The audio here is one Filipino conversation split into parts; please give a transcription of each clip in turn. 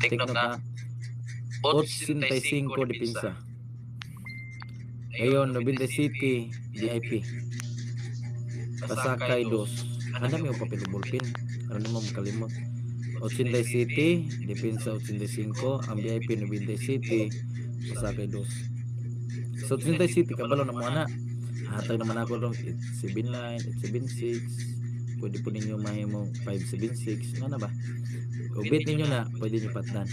Take note ha. 85 depensa. Ngayon, 97 VIP. Pasakay 2. Hanap yung papel ballpen. Ano naman makalimot. 87 depensa 85. Ang VIP 97. Pasakay 2. So 87 kabalo na mo ana. Hatag naman ako dong 879, 876. Pwede po ninyo mahimong 576. Ano na ba? Kung bit ninyo na, pwede nyo patnan.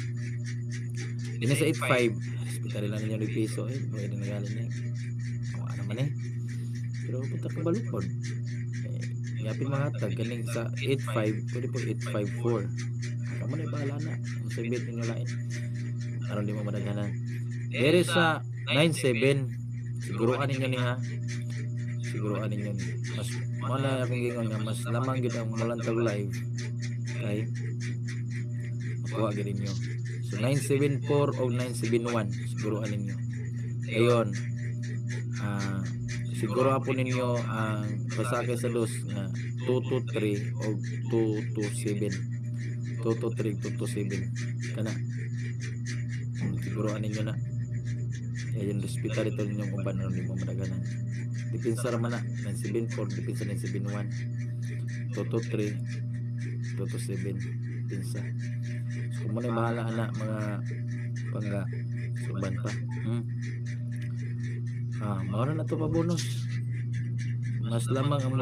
Yun sa 85. Hospital lang ninyo ng piso. Pwede nagaling na ano man pero punta ka balupod. Yapin mga hatag. Galing sa 85. Pwede po 854. Ano man bahala na. Kung sa bit ninyo lain. Ano di mo madaganan. There is sa 97. Siguruan ninyo ni ha. Siguruan ninyo ni. Mas mana akong gingon nga mas lamang gid ang mulantag live kay makuha gid ninyo. So 974 o 971 siguruan ninyo. Ayon. Siguro po ninyo ang pasakay sa dos nga 223 o 227. 223 227 kana. Siguruan ninyo na. Ayun, hospital ito ninyong uban na hindi mo madaganan. Depensa naman na 974, depensa 971 223 227 depensa. So kung muna bahala anak mga pangga suban pa. Mawala na to pa bonus. Mas lamang ang